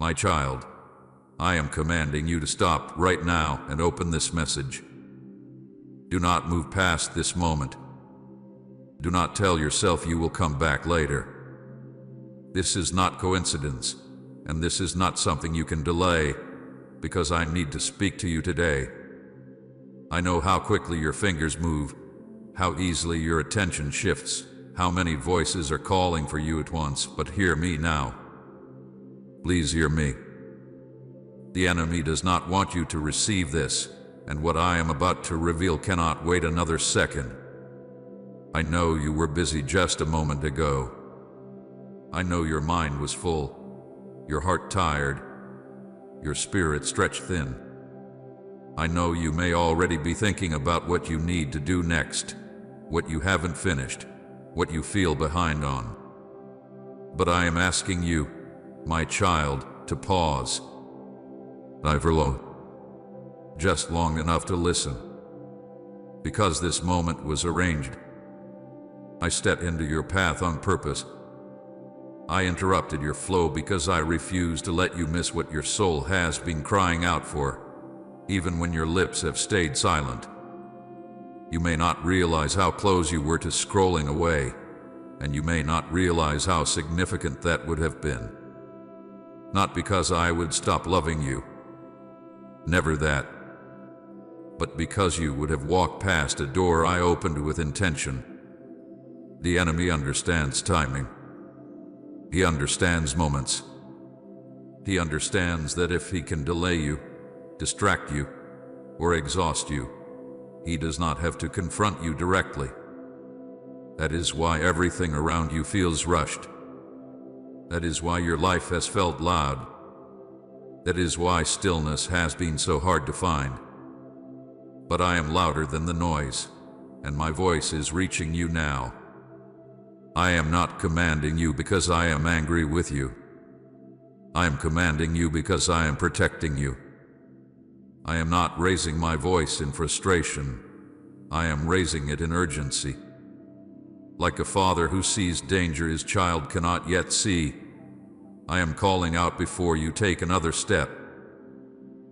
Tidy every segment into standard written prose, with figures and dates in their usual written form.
My child, I am commanding you to stop right now and open this message. Do not move past this moment. Do not tell yourself you will come back later. This is not coincidence, and this is not something you can delay, because I need to speak to you today. I know how quickly your fingers move, how easily your attention shifts, how many voices are calling for you at once, but hear me now. Please hear me. The enemy does not want you to receive this, and what I am about to reveal cannot wait another second. I know you were busy just a moment ago. I know your mind was full, your heart tired, your spirit stretched thin. I know you may already be thinking about what you need to do next, what you haven't finished, what you feel behind on. But I am asking you, my child, to pause. Just long enough to listen. Because this moment was arranged. I stepped into your path on purpose. I interrupted your flow because I refuse to let you miss what your soul has been crying out for, even when your lips have stayed silent. You may not realize how close you were to scrolling away, and you may not realize how significant that would have been. Not because I would stop loving you. Never that. But because you would have walked past a door I opened with intention. The enemy understands timing. He understands moments. He understands that if he can delay you, distract you, or exhaust you, he does not have to confront you directly. That is why everything around you feels rushed. That is why your life has felt loud. That is why stillness has been so hard to find. But I am louder than the noise, and my voice is reaching you now. I am not commanding you because I am angry with you. I am commanding you because I am protecting you. I am not raising my voice in frustration. I am raising it in urgency. Like a father who sees danger his child cannot yet see, I am calling out before you take another step.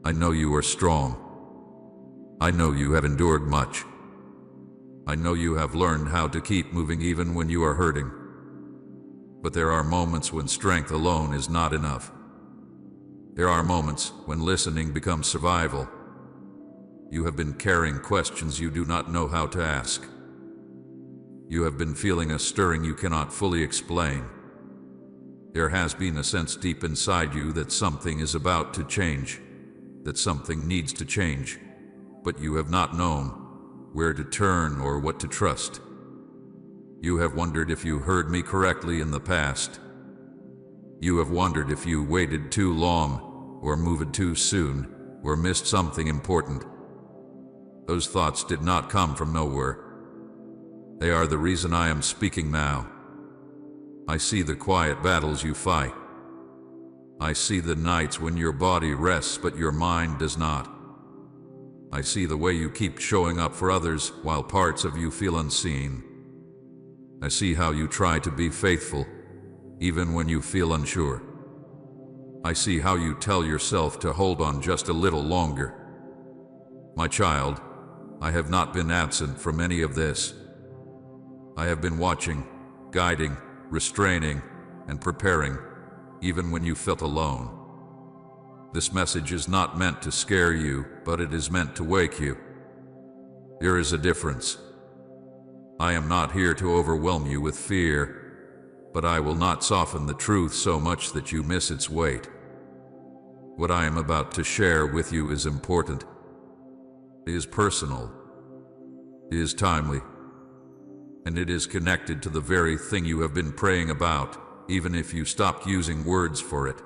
I know you are strong. I know you have endured much. I know you have learned how to keep moving even when you are hurting. But there are moments when strength alone is not enough. There are moments when listening becomes survival. You have been carrying questions you do not know how to ask. You have been feeling a stirring you cannot fully explain. There has been a sense deep inside you that something is about to change, that something needs to change, but you have not known where to turn or what to trust. You have wondered if you heard me correctly in the past. You have wondered if you waited too long, or moved too soon, or missed something important. Those thoughts did not come from nowhere. They are the reason I am speaking now. I see the quiet battles you fight. I see the nights when your body rests but your mind does not. I see the way you keep showing up for others while parts of you feel unseen. I see how you try to be faithful, even when you feel unsure. I see how you tell yourself to hold on just a little longer. My child, I have not been absent from any of this. I have been watching, guiding, restraining, and preparing, even when you felt alone. This message is not meant to scare you, but it is meant to wake you. There is a difference. I am not here to overwhelm you with fear, but I will not soften the truth so much that you miss its weight. What I am about to share with you is important. It is personal. It is timely. And it is connected to the very thing you have been praying about, even if you stopped using words for it.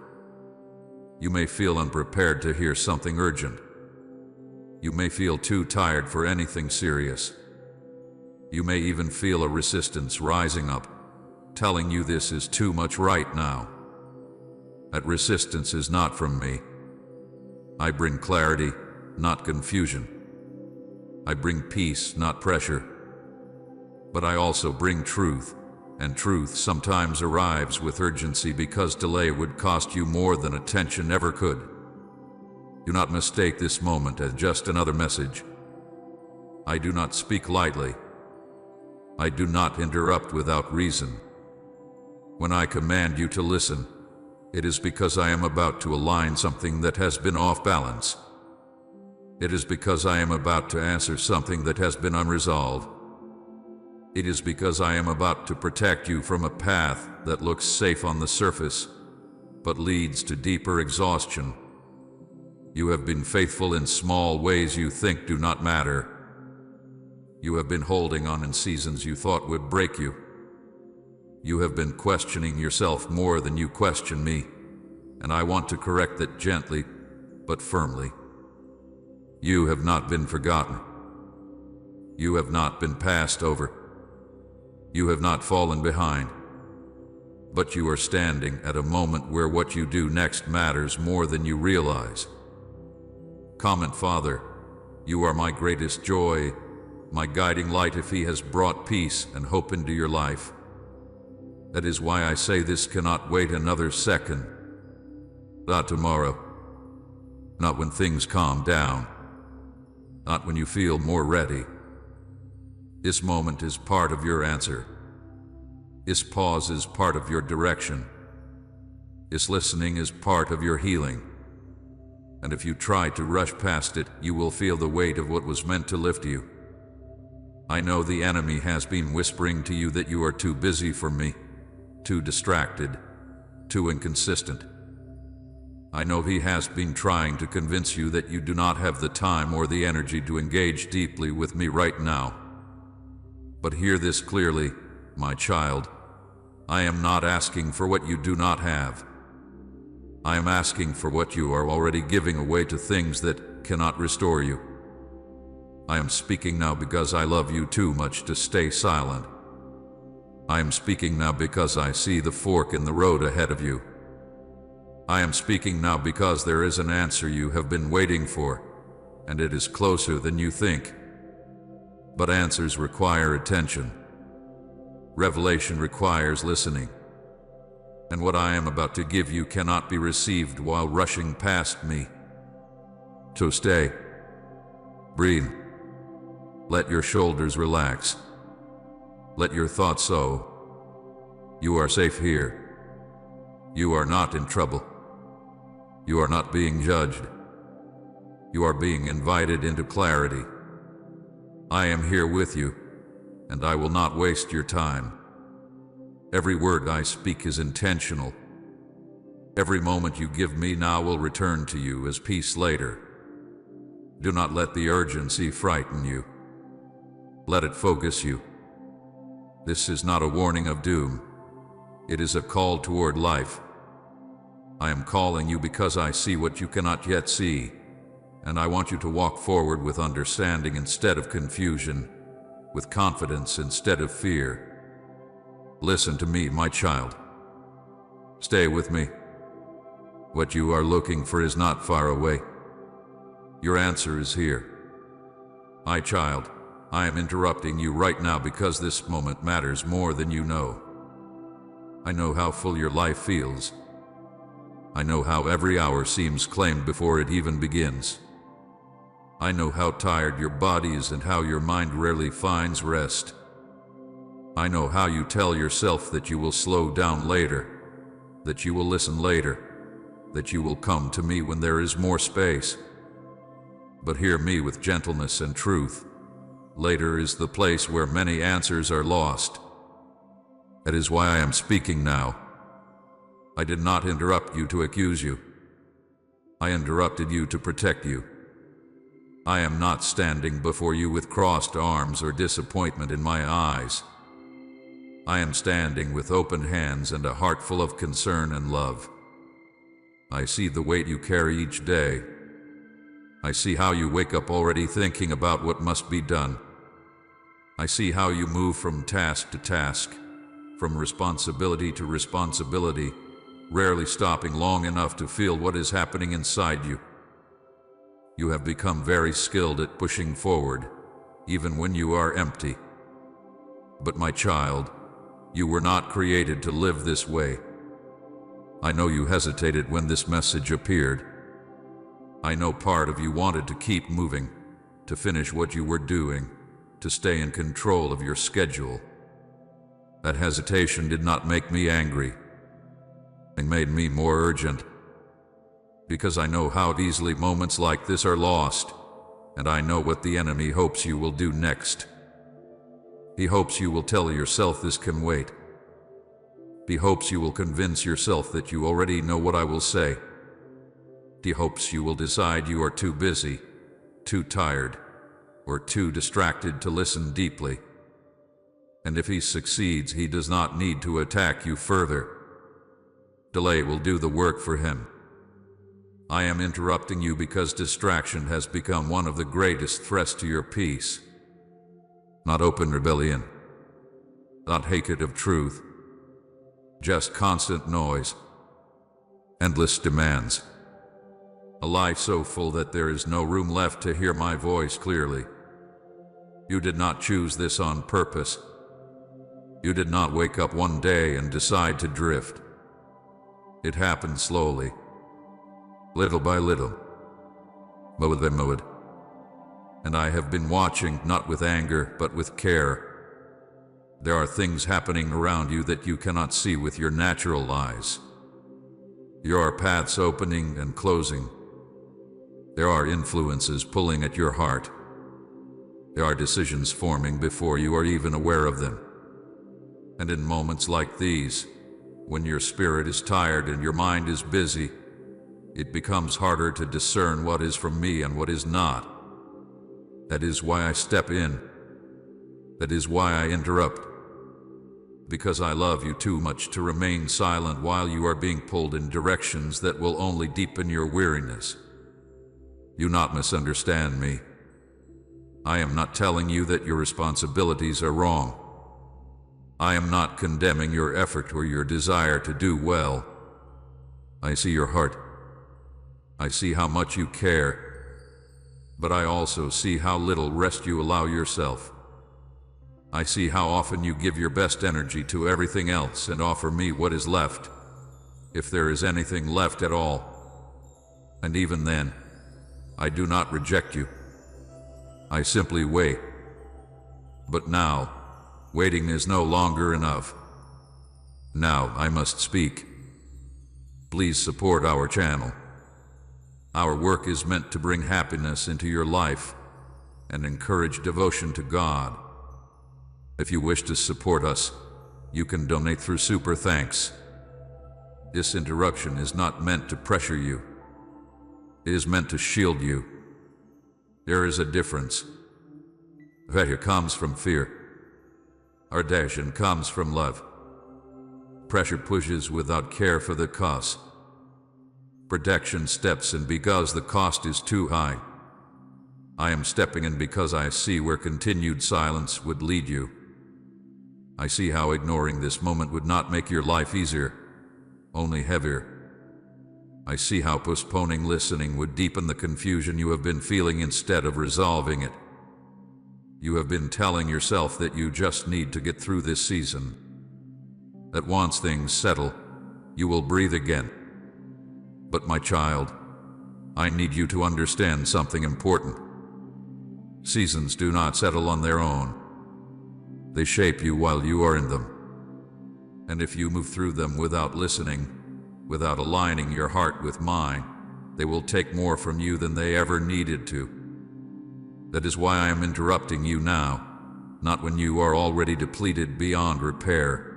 You may feel unprepared to hear something urgent. You may feel too tired for anything serious. You may even feel a resistance rising up, telling you this is too much right now. That resistance is not from me. I bring clarity, not confusion. I bring peace, not pressure. But I also bring truth, And truth sometimes arrives with urgency because delay would cost you more than attention ever could. Do not mistake this moment as just another message. I do not speak lightly. I do not interrupt without reason. When I command you to listen, it is because I am about to align something that has been off balance. It is because I am about to answer something that has been unresolved. It is because I am about to protect you from a path that looks safe on the surface, but leads to deeper exhaustion. You have been faithful in small ways you think do not matter. You have been holding on in seasons you thought would break you. You have been questioning yourself more than you question me, and I want to correct that gently, but firmly. You have not been forgotten. You have not been passed over. You have not fallen behind. But you are standing at a moment where what you do next matters more than you realize. Comment, Father, you are my greatest joy, my guiding light if He has brought peace and hope into your life. That is why I say this cannot wait another second. Not tomorrow. Not when things calm down. Not when you feel more ready. This moment is part of your answer. This pause is part of your direction. This listening is part of your healing. And if you try to rush past it, you will feel the weight of what was meant to lift you. I know the enemy has been whispering to you that you are too busy for me, too distracted, too inconsistent. I know he has been trying to convince you that you do not have the time or the energy to engage deeply with me right now. But hear this clearly, my child. I am not asking for what you do not have. I am asking for what you are already giving away to things that cannot restore you. I am speaking now because I love you too much to stay silent. I am speaking now because I see the fork in the road ahead of you. I am speaking now because there is an answer you have been waiting for, and it is closer than you think. But answers require attention. Revelation requires listening. And what I am about to give you cannot be received while rushing past me. So stay. Breathe. Let your shoulders relax. Let your thoughts sow. You are safe here. You are not in trouble. You are not being judged. You are being invited into clarity. I am here with you, and I will not waste your time. Every word I speak is intentional. Every moment you give me now will return to you as peace later. Do not let the urgency frighten you. Let it focus you. This is not a warning of doom. It is a call toward life. I am calling you because I see what you cannot yet see, and I want you to walk forward with understanding instead of confusion, with confidence instead of fear. Listen to me, my child. Stay with me. What you are looking for is not far away. Your answer is here. My child, I am interrupting you right now because this moment matters more than you know. I know how full your life feels. I know how every hour seems claimed before it even begins. I know how tired your body is and how your mind rarely finds rest. I know how you tell yourself that you will slow down later, that you will listen later, that you will come to me when there is more space. But hear me with gentleness and truth. Later is the place where many answers are lost. That is why I am speaking now. I did not interrupt you to accuse you. I interrupted you to protect you. I am not standing before you with crossed arms or disappointment in my eyes. I am standing with open hands and a heart full of concern and love. I see the weight you carry each day. I see how you wake up already thinking about what must be done. I see how you move from task to task, from responsibility to responsibility, rarely stopping long enough to feel what is happening inside you. You have become very skilled at pushing forward, even when you are empty. But my child, You were not created to live this way. I know you hesitated when this message appeared. I know part of you wanted to keep moving, to finish what you were doing, to stay in control of your schedule. That hesitation did not make me angry. It made me more urgent. Because I know how easily moments like this are lost, and I know what the enemy hopes you will do next. He hopes you will tell yourself this can wait. He hopes you will convince yourself that you already know what I will say. He hopes you will decide you are too busy, too tired, or too distracted to listen deeply. And if he succeeds, he does not need to attack you further. Delay will do the work for him. I am interrupting you because distraction has become one of the greatest threats to your peace. Not open rebellion, not hatred of truth, just constant noise, endless demands. A life so full that there is no room left to hear my voice clearly. You did not choose this on purpose. You did not wake up one day and decide to drift. It happened slowly, little by little, moment by moment. And I have been watching, not with anger, but with care. There are things happening around you that you cannot see with your natural eyes. There are paths opening and closing. There are influences pulling at your heart. There are decisions forming before you are even aware of them. And in moments like these, when your spirit is tired and your mind is busy, it becomes harder to discern what is from me and what is not. That is why I step in. That is why I interrupt. Because I love you too much to remain silent while you are being pulled in directions that will only deepen your weariness. Do not misunderstand me. I am not telling you that your responsibilities are wrong. I am not condemning your effort or your desire to do well. I see your heart. I see how much you care. But I also see how little rest you allow yourself. I see how often you give your best energy to everything else and offer me what is left, if there is anything left at all. And even then, I do not reject you. I simply wait. But now, waiting is no longer enough. Now I must speak. Please support our channel. Our work is meant to bring happiness into your life and encourage devotion to God. If you wish to support us, you can donate through Super Thanks. This interruption is not meant to pressure you. It is meant to shield you. There is a difference. Fear comes from fear. Ardation comes from love. Pressure pushes without care for the cost. Protection steps in because the cost is too high. I am stepping in because I see where continued silence would lead you. I see how ignoring this moment would not make your life easier, only heavier. I see how postponing listening would deepen the confusion you have been feeling instead of resolving it. You have been telling yourself that you just need to get through this season, that once things settle, you will breathe again. But my child, I need you to understand something important. Seasons do not settle on their own. They shape you while you are in them. And if you move through them without listening, without aligning your heart with mine, they will take more from you than they ever needed to. That is why I am interrupting you now, not when you are already depleted beyond repair.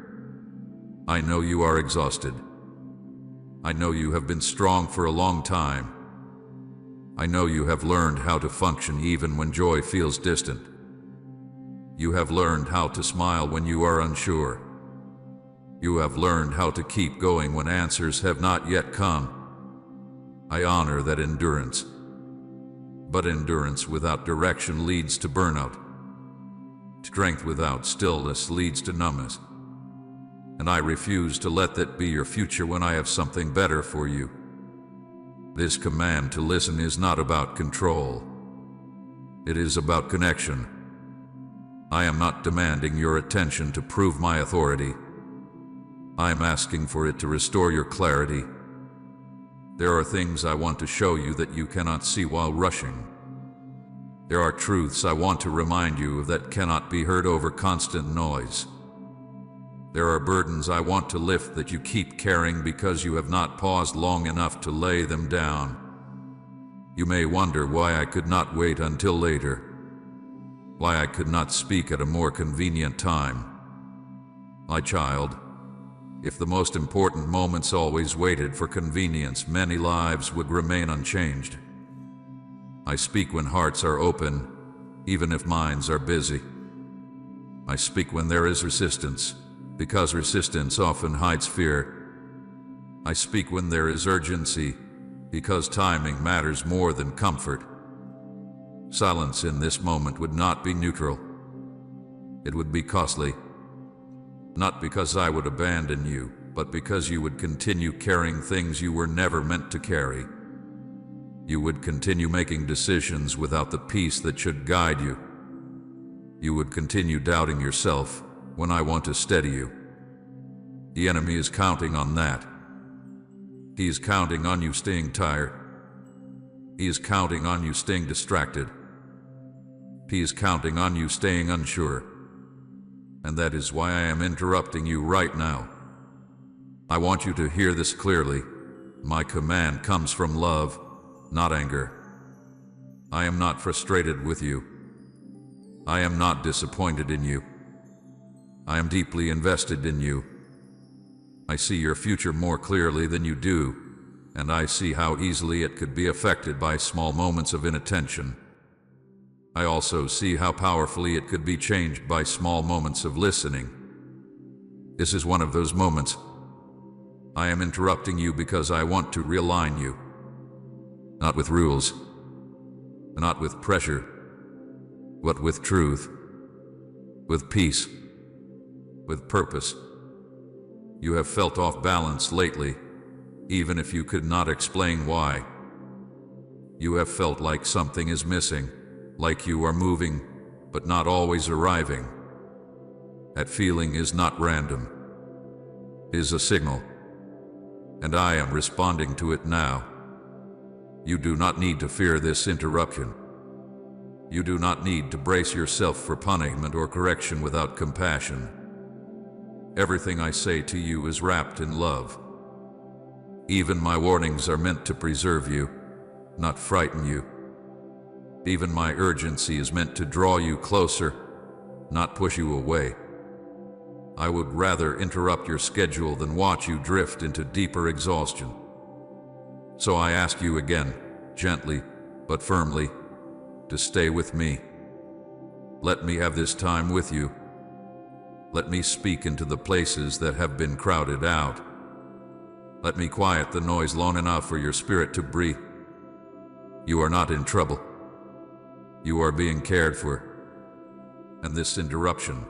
I know you are exhausted. I know you have been strong for a long time. I know you have learned how to function even when joy feels distant. You have learned how to smile when you are unsure. You have learned how to keep going when answers have not yet come. I honor that endurance. But endurance without direction leads to burnout. Strength without stillness leads to numbness. And I refuse to let that be your future when I have something better for you. This command to listen is not about control. It is about connection. I am not demanding your attention to prove my authority. I am asking for it to restore your clarity. There are things I want to show you that you cannot see while rushing. There are truths I want to remind you of that cannot be heard over constant noise. There are burdens I want to lift that you keep carrying because you have not paused long enough to lay them down. You may wonder why I could not wait until later, why I could not speak at a more convenient time. My child, if the most important moments always waited for convenience, many lives would remain unchanged. I speak when hearts are open, even if minds are busy. I speak when there is resistance, because resistance often hides fear. I speak when there is urgency, because timing matters more than comfort. Silence in this moment would not be neutral. It would be costly. Not because I would abandon you, but because you would continue carrying things you were never meant to carry. You would continue making decisions without the peace that should guide you. You would continue doubting yourself when I want to steady you. The enemy is counting on that. He is counting on you staying tired. He is counting on you staying distracted. He is counting on you staying unsure. And that is why I am interrupting you right now. I want you to hear this clearly. My command comes from love, not anger. I am not frustrated with you. I am not disappointed in you. I am deeply invested in you. I see your future more clearly than you do, and I see how easily it could be affected by small moments of inattention. I also see how powerfully it could be changed by small moments of listening. This is one of those moments. I am interrupting you because I want to realign you. Not with rules, not with pressure, but with truth, with peace, with purpose. You have felt off balance lately, even if you could not explain why. You have felt like something is missing, like you are moving, but not always arriving. That feeling is not random. It is a signal, and I am responding to it now. You do not need to fear this interruption. You do not need to brace yourself for punishment or correction without compassion. Everything I say to you is wrapped in love. Even my warnings are meant to preserve you, not frighten you. Even my urgency is meant to draw you closer, not push you away. I would rather interrupt your schedule than watch you drift into deeper exhaustion. So I ask you again, gently but firmly, to stay with me. Let me have this time with you. Let me speak into the places that have been crowded out. Let me quiet the noise long enough for your spirit to breathe. You are not in trouble. You are being cared for. And this interruption,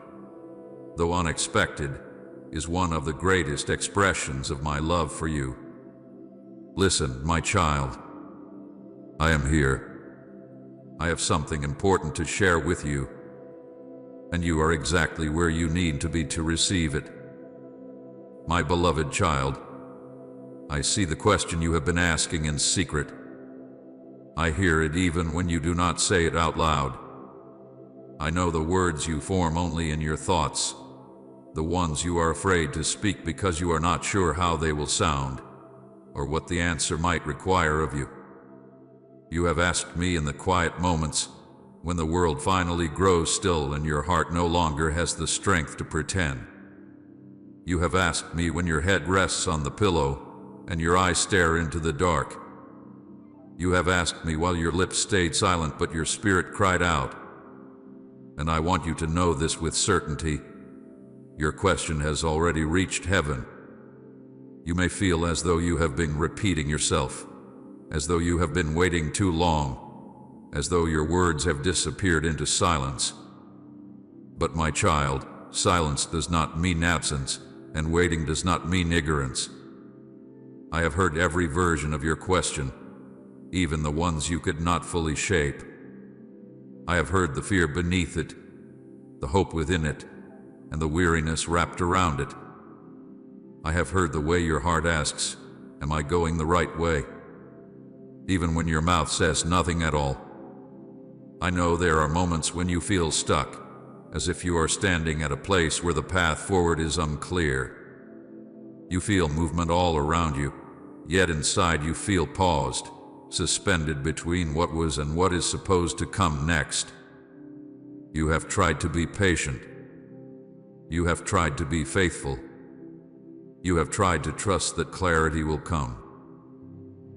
though unexpected, is one of the greatest expressions of my love for you. Listen, my child. I am here. I have something important to share with you, and you are exactly where you need to be to receive it. My beloved child, I see the question you have been asking in secret. I hear it even when you do not say it out loud. I know the words you form only in your thoughts, the ones you are afraid to speak because you are not sure how they will sound, or what the answer might require of you. You have asked me in the quiet moments, when the world finally grows still and your heart no longer has the strength to pretend. You have asked me when your head rests on the pillow and your eyes stare into the dark. You have asked me while your lips stayed silent but your spirit cried out. And I want you to know this with certainty. Your question has already reached heaven. You may feel as though you have been repeating yourself, as though you have been waiting too long, as though your words have disappeared into silence. But my child, silence does not mean absence, and waiting does not mean ignorance. I have heard every version of your question, even the ones you could not fully shape. I have heard the fear beneath it, the hope within it, and the weariness wrapped around it. I have heard the way your heart asks, am I going the right way? Even when your mouth says nothing at all. I know there are moments when you feel stuck, as if you are standing at a place where the path forward is unclear. You feel movement all around you, yet inside you feel paused, suspended between what was and what is supposed to come next. You have tried to be patient. You have tried to be faithful. You have tried to trust that clarity will come.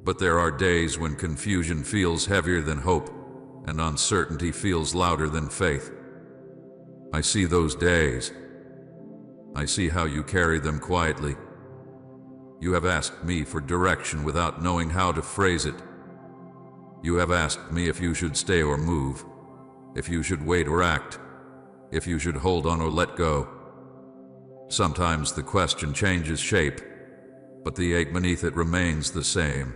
But there are days when confusion feels heavier than hope, and uncertainty feels louder than faith. I see those days. I see how you carry them quietly. You have asked me for direction without knowing how to phrase it. You have asked me if you should stay or move, if you should wait or act, if you should hold on or let go. Sometimes the question changes shape, but the ache beneath it remains the same.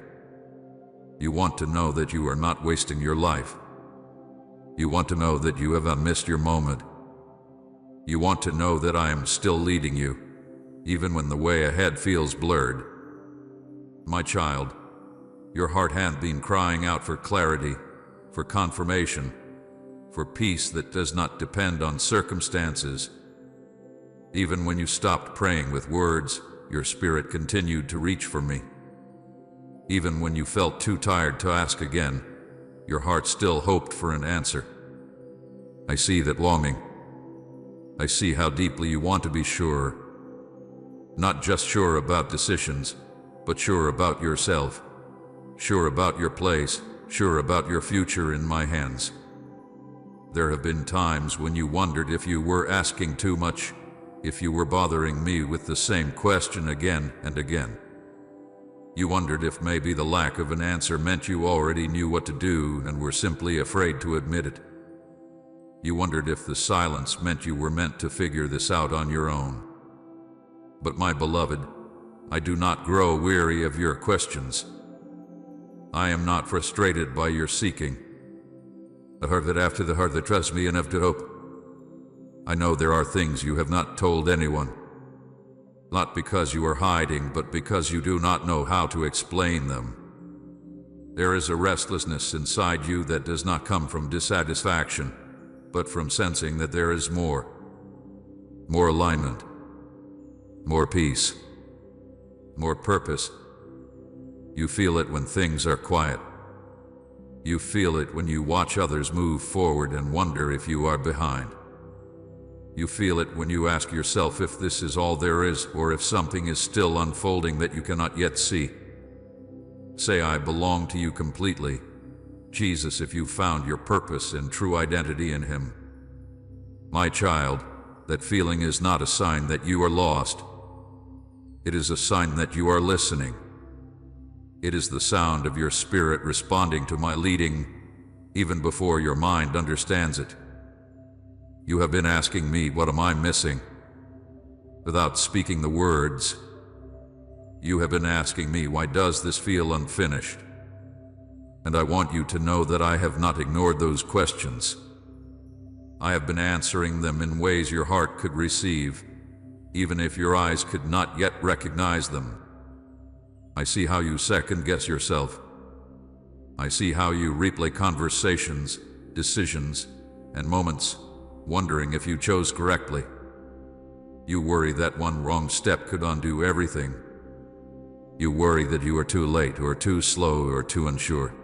You want to know that you are not wasting your life. You want to know that you have not missed your moment. You want to know that I am still leading you, even when the way ahead feels blurred. My child, your heart has been crying out for clarity, for confirmation, for peace that does not depend on circumstances. Even when you stopped praying with words, your spirit continued to reach for me. Even when you felt too tired to ask again, your heart still hoped for an answer. I see that longing. I see how deeply you want to be sure. Not just sure about decisions, but sure about yourself. Sure about your place, sure about your future in my hands. There have been times when you wondered if you were asking too much, if you were bothering me with the same question again and again. You wondered if maybe the lack of an answer meant you already knew what to do and were simply afraid to admit it. You wondered if the silence meant you were meant to figure this out on your own. But my beloved, I do not grow weary of your questions. I am not frustrated by your seeking. The heart that after the heart that trusts me enough to hope. I know there are things you have not told anyone. Not because you are hiding, but because you do not know how to explain them. There is a restlessness inside you that does not come from dissatisfaction, but from sensing that there is more. More alignment. More peace. More purpose. You feel it when things are quiet. You feel it when you watch others move forward and wonder if you are behind. You feel it when you ask yourself if this is all there is, or if something is still unfolding that you cannot yet see. Say, I belong to you completely, Jesus, if you found your purpose and true identity in Him. My child, that feeling is not a sign that you are lost. It is a sign that you are listening. It is the sound of your spirit responding to my leading, even before your mind understands it. You have been asking me, what am I missing? Without speaking the words, you have been asking me, why does this feel unfinished? And I want you to know that I have not ignored those questions. I have been answering them in ways your heart could receive, even if your eyes could not yet recognize them. I see how you second-guess yourself. I see how you replay conversations, decisions, and moments, wondering if you chose correctly. You worry that one wrong step could undo everything. You worry that you are too late or too slow or too unsure.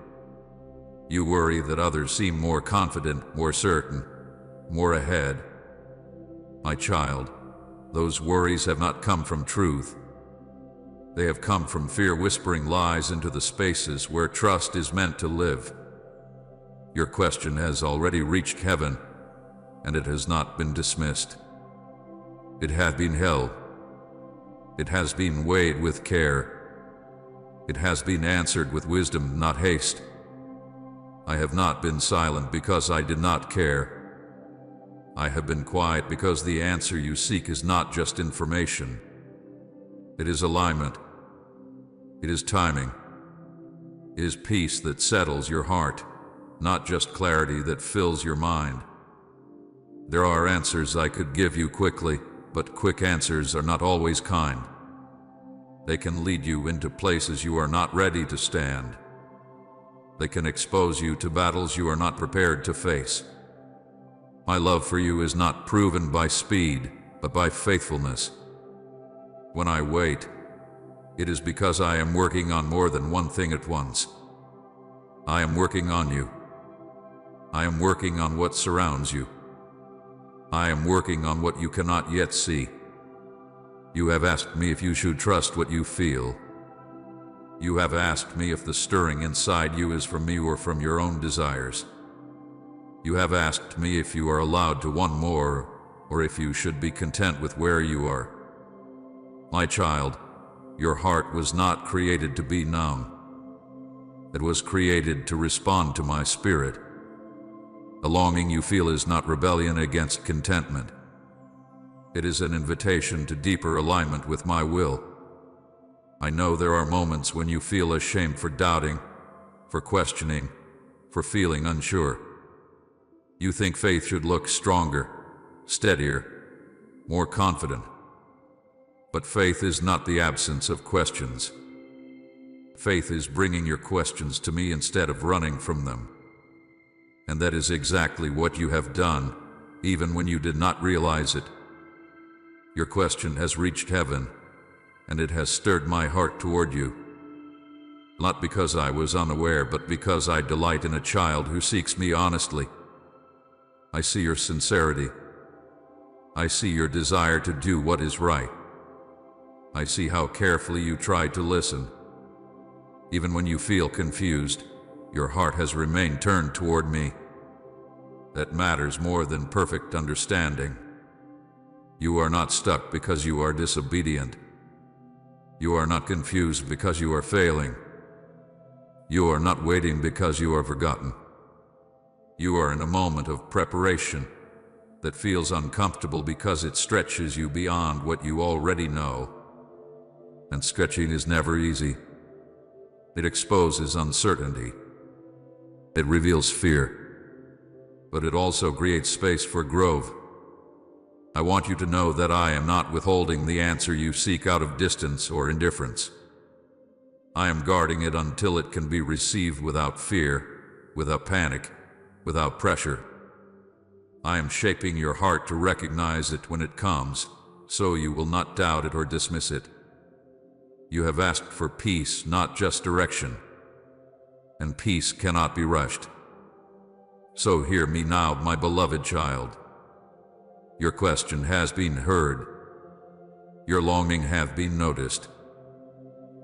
You worry that others seem more confident, more certain, more ahead. My child, those worries have not come from truth. They have come from fear whispering lies into the spaces where trust is meant to live. Your question has already reached heaven, and it has not been dismissed. It has been held. It has been weighed with care. It has been answered with wisdom, not haste. I have not been silent because I did not care. I have been quiet because the answer you seek is not just information. It is alignment. It is timing. It is peace that settles your heart, not just clarity that fills your mind. There are answers I could give you quickly, but quick answers are not always kind. They can lead you into places you are not ready to stand. They can expose you to battles you are not prepared to face. My love for you is not proven by speed, but by faithfulness. When I wait, it is because I am working on more than one thing at once. I am working on you. I am working on what surrounds you. I am working on what you cannot yet see. You have asked me if you should trust what you feel. You have asked me if the stirring inside you is from me or from your own desires. You have asked me if you are allowed to want more, or if you should be content with where you are. My child, your heart was not created to be numb. It was created to respond to my spirit. The longing you feel is not rebellion against contentment. It is an invitation to deeper alignment with my will. I know there are moments when you feel ashamed for doubting, for questioning, for feeling unsure. You think faith should look stronger, steadier, more confident. But faith is not the absence of questions. Faith is bringing your questions to me instead of running from them. And that is exactly what you have done, even when you did not realize it. Your question has reached heaven, and it has stirred my heart toward you. Not because I was unaware, but because I delight in a child who seeks me honestly. I see your sincerity. I see your desire to do what is right. I see how carefully you try to listen. Even when you feel confused, your heart has remained turned toward me. That matters more than perfect understanding. You are not stuck because you are disobedient. You are not confused because you are failing. You are not waiting because you are forgotten. You are in a moment of preparation that feels uncomfortable because it stretches you beyond what you already know. And stretching is never easy. It exposes uncertainty. It reveals fear. But it also creates space for growth. I want you to know that I am not withholding the answer you seek out of distance or indifference. I am guarding it until it can be received without fear, without panic, without pressure. I am shaping your heart to recognize it when it comes, so you will not doubt it or dismiss it. You have asked for peace, not just direction. And peace cannot be rushed. So hear me now, my beloved child. Your question has been heard. Your longing has been noticed.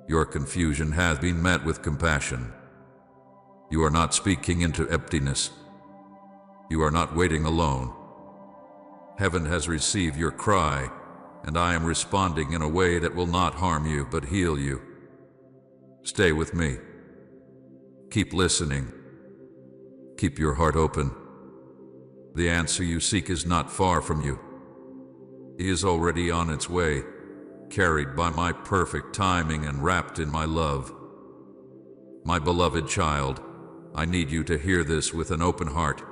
Your confusion has been met with compassion. You are not speaking into emptiness. You are not waiting alone. Heaven has received your cry, and I am responding in a way that will not harm you but heal you. Stay with me. Keep listening. Keep your heart open. The answer you seek is not far from you. It is already on its way, carried by my perfect timing and wrapped in my love. My beloved child, I need you to hear this with an open heart,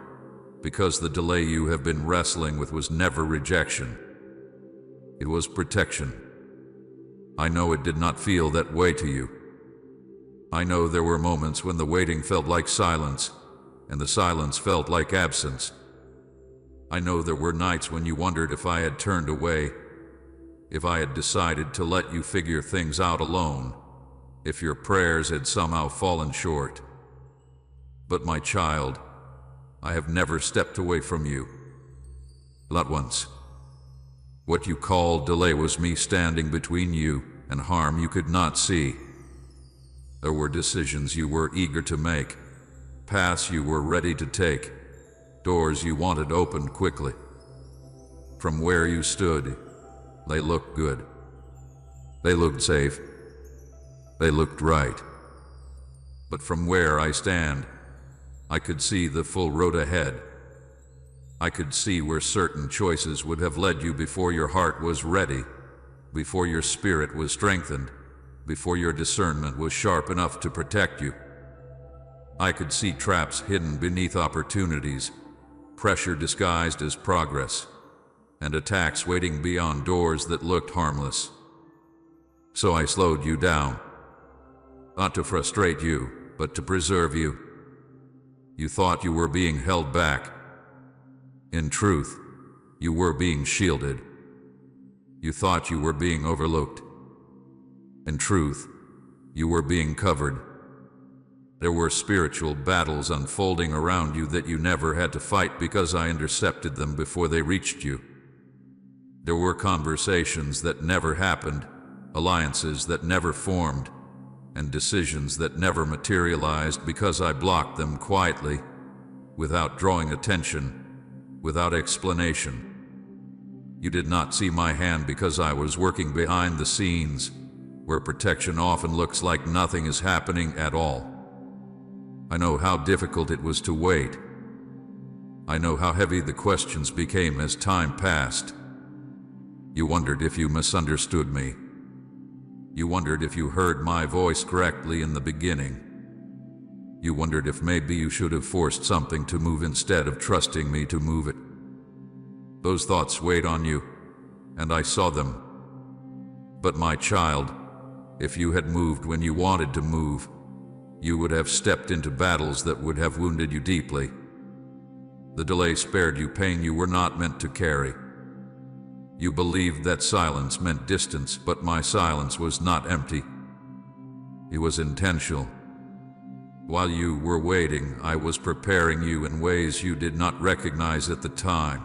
because the delay you have been wrestling with was never rejection. It was protection. I know it did not feel that way to you. I know there were moments when the waiting felt like silence, and the silence felt like absence. I know there were nights when you wondered if I had turned away, if I had decided to let you figure things out alone, if your prayers had somehow fallen short. But my child, I have never stepped away from you. Not once. What you called delay was me standing between you and harm you could not see. There were decisions you were eager to make, paths you were ready to take, doors you wanted opened quickly. From where you stood, they looked good. They looked safe. They looked right. But from where I stand, I could see the full road ahead. I could see where certain choices would have led you before your heart was ready, before your spirit was strengthened, before your discernment was sharp enough to protect you. I could see traps hidden beneath opportunities, pressure disguised as progress, and attacks waiting beyond doors that looked harmless. So I slowed you down, not to frustrate you, but to preserve you. You thought you were being held back. In truth, you were being shielded. You thought you were being overlooked. In truth, you were being covered. There were spiritual battles unfolding around you that you never had to fight because I intercepted them before they reached you. There were conversations that never happened, alliances that never formed, and decisions that never materialized because I blocked them quietly, without drawing attention, without explanation. You did not see my hand because I was working behind the scenes, where protection often looks like nothing is happening at all. I know how difficult it was to wait. I know how heavy the questions became as time passed. You wondered if you misunderstood me. You wondered if you heard my voice correctly in the beginning. You wondered if maybe you should have forced something to move instead of trusting me to move it. Those thoughts weighed on you, and I saw them. But my child, if you had moved when you wanted to move, you would have stepped into battles that would have wounded you deeply. The delay spared you pain you were not meant to carry. You believed that silence meant distance, but my silence was not empty. It was intentional. While you were waiting, I was preparing you in ways you did not recognize at the time.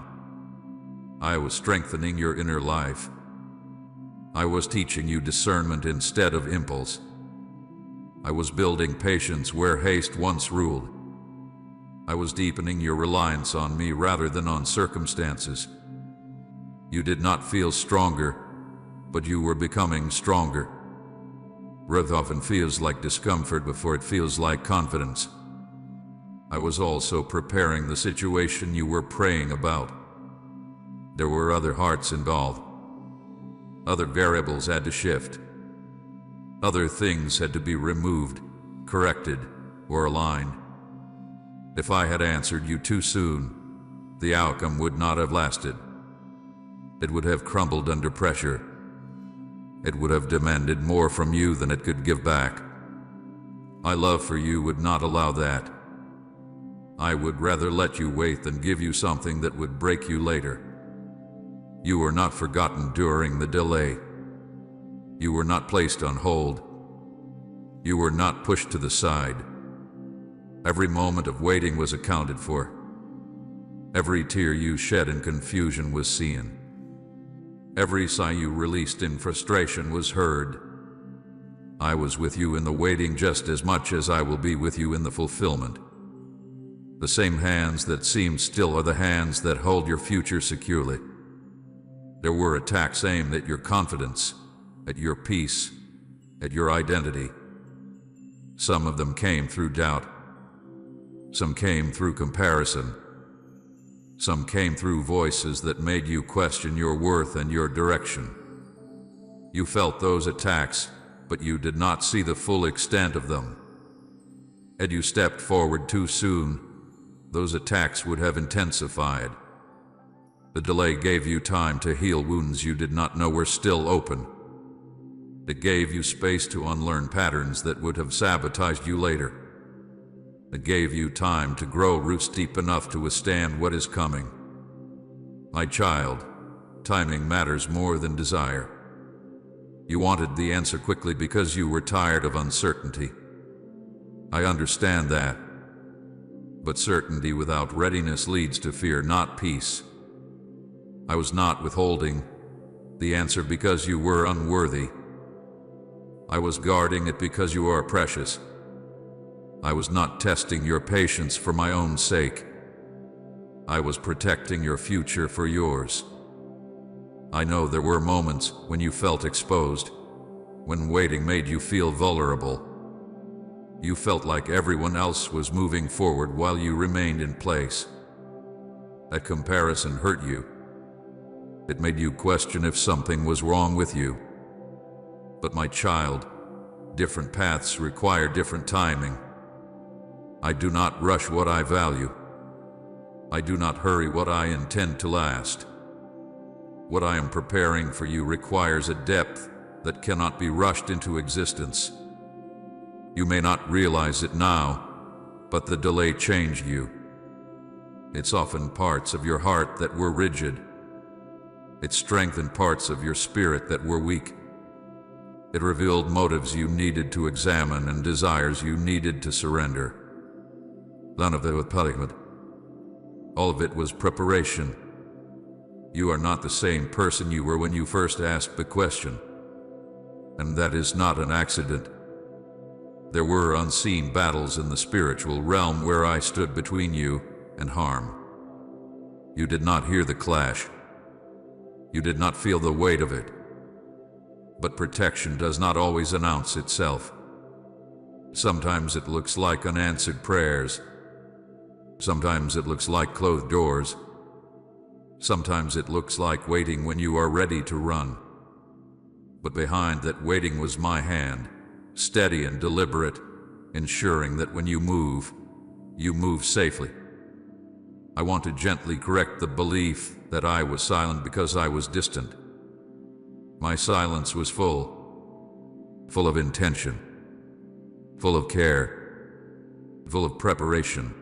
I was strengthening your inner life. I was teaching you discernment instead of impulse. I was building patience where haste once ruled. I was deepening your reliance on me rather than on circumstances. You did not feel stronger, but you were becoming stronger. Growth often feels like discomfort before it feels like confidence. I was also preparing the situation you were praying about. There were other hearts involved. Other variables had to shift. Other things had to be removed, corrected, or aligned. If I had answered you too soon, the outcome would not have lasted. It would have crumbled under pressure. It would have demanded more from you than it could give back. My love for you would not allow that. I would rather let you wait than give you something that would break you later. You were not forgotten during the delay. You were not placed on hold. You were not pushed to the side. Every moment of waiting was accounted for. Every tear you shed in confusion was seen. Every sigh you released in frustration was heard. I was with you in the waiting just as much as I will be with you in the fulfillment. The same hands that seem still are the hands that hold your future securely. There were attacks aimed at your confidence, at your peace, at your identity. Some of them came through doubt. Some came through comparison. Some came through voices that made you question your worth and your direction. You felt those attacks, but you did not see the full extent of them. Had you stepped forward too soon, those attacks would have intensified. The delay gave you time to heal wounds you did not know were still open. It gave you space to unlearn patterns that would have sabotaged you later. It gave you time to grow roots deep enough to withstand what is coming. My child, timing matters more than desire. You wanted the answer quickly because you were tired of uncertainty. I understand that. But certainty without readiness leads to fear, not peace. I was not withholding the answer because you were unworthy. I was guarding it because you are precious. I was not testing your patience for my own sake. I was protecting your future for yours. I know there were moments when you felt exposed, when waiting made you feel vulnerable. You felt like everyone else was moving forward while you remained in place. That comparison hurt you. It made you question if something was wrong with you. But my child, different paths require different timing. I do not rush what I value. I do not hurry what I intend to last. What I am preparing for you requires a depth that cannot be rushed into existence. You may not realize it now, but the delay changed you. It softened parts of your heart that were rigid. It strengthened parts of your spirit that were weak. It revealed motives you needed to examine and desires you needed to surrender. None of it was punishment. All of it was preparation. You are not the same person you were when you first asked the question. And that is not an accident. There were unseen battles in the spiritual realm where I stood between you and harm. You did not hear the clash. You did not feel the weight of it. But protection does not always announce itself. Sometimes it looks like unanswered prayers. Sometimes it looks like closed doors. Sometimes it looks like waiting when you are ready to run. But behind that waiting was my hand, steady and deliberate, ensuring that when you move safely. I want to gently correct the belief that I was silent because I was distant. My silence was full of intention, full of care, full of preparation.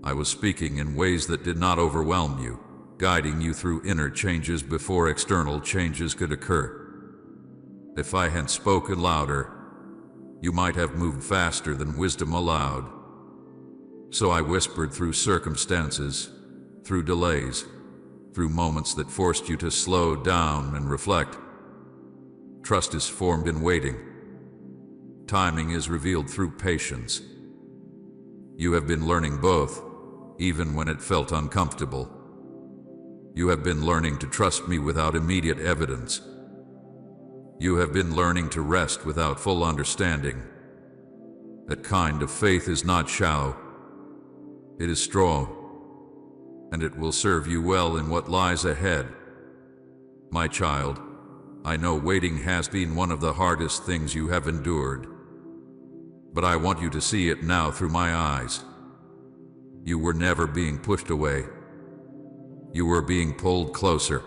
I was speaking in ways that did not overwhelm you, guiding you through inner changes before external changes could occur. If I had spoken louder, you might have moved faster than wisdom allowed. So I whispered through circumstances, through delays, through moments that forced you to slow down and reflect. Trust is formed in waiting. Timing is revealed through patience. You have been learning both, even when it felt uncomfortable. You have been learning to trust me without immediate evidence. You have been learning to rest without full understanding. That kind of faith is not shallow. It is strong, and it will serve you well in what lies ahead. My child, I know waiting has been one of the hardest things you have endured, but I want you to see it now through my eyes. You were never being pushed away. You were being pulled closer.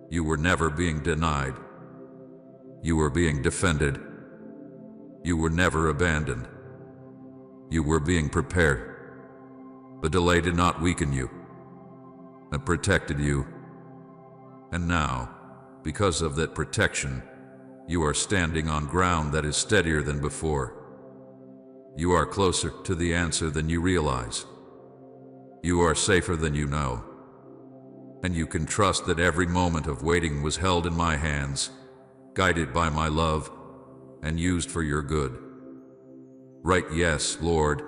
You were never being denied. You were being defended. You were never abandoned. You were being prepared. The delay did not weaken you. It protected you. And now, because of that protection, you are standing on ground that is steadier than before. You are closer to the answer than you realize. You are safer than you know. And you can trust that every moment of waiting was held in my hands, guided by my love, and used for your good. Right, yes, Lord,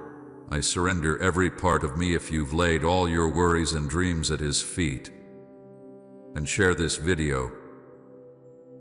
I surrender every part of me if you've laid all your worries and dreams at His feet. And share this video